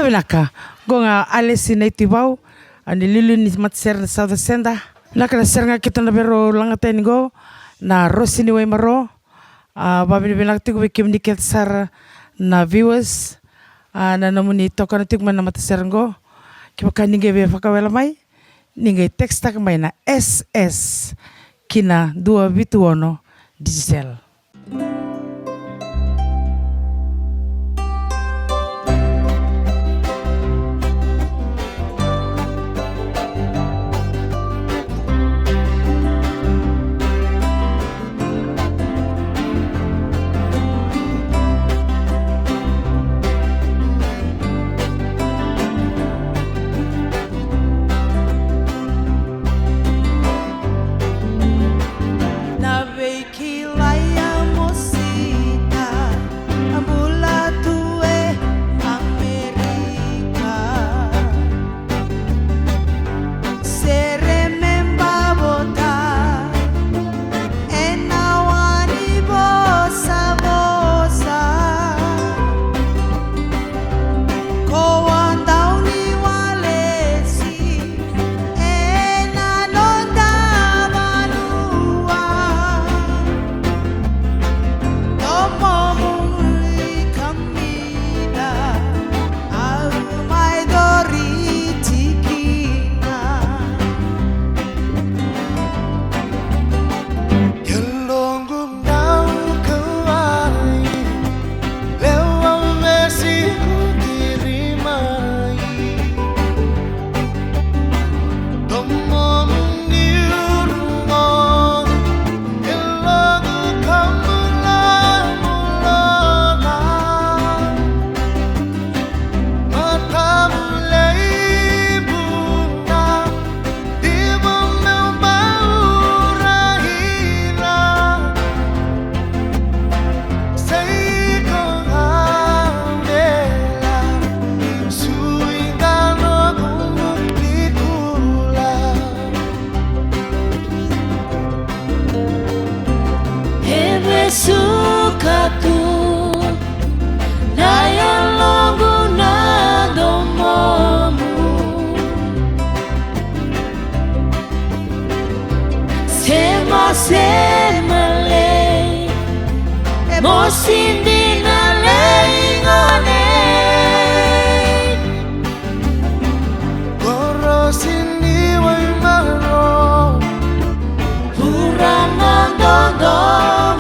Navilaka gonga alesi na itibau ani lilu ni matser na South Senda nakala seranga kita na bero langata go na rosini way maro babi bilang tigo bikim niket sar na viewers na namuni tokana tigman na mataserngo kipaka ninge be fakawela mai ninge text tak mai na SS kina 221 digital. Suka tu na yang longu na domomu sema le mosindi na leingone gorosini way maro puramando domomu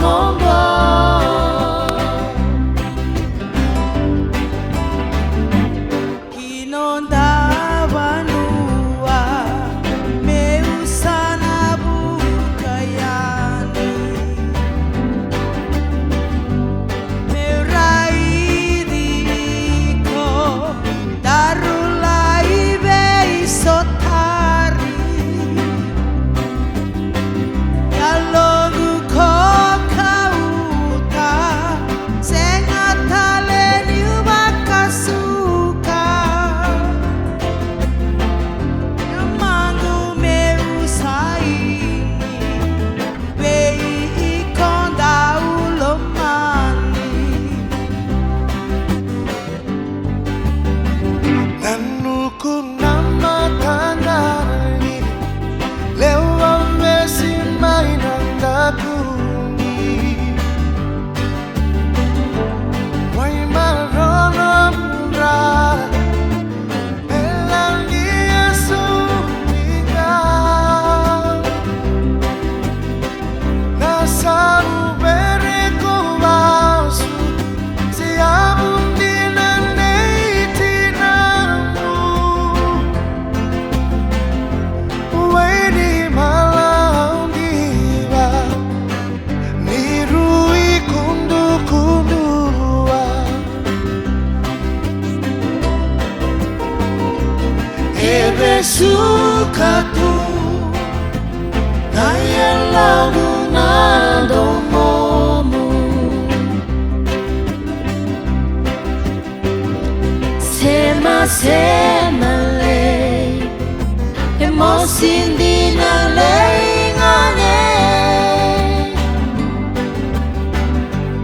suka tu na yang longu na domomu sema le emosindi na leingone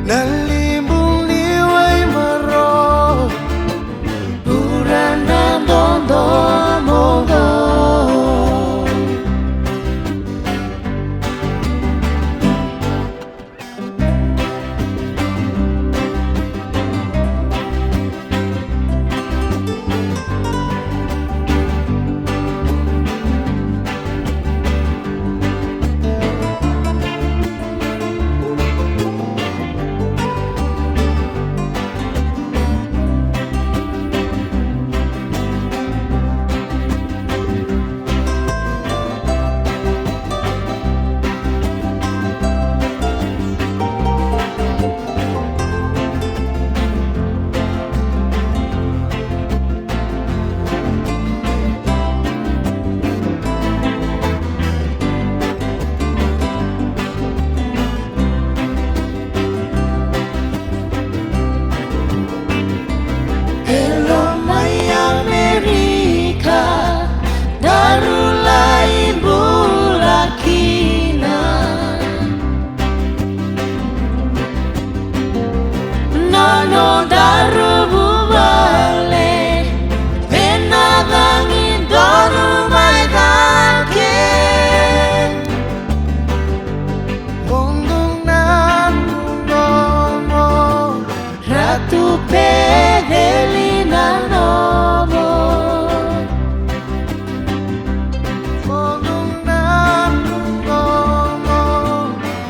nalimbung ni way maro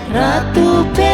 Ratu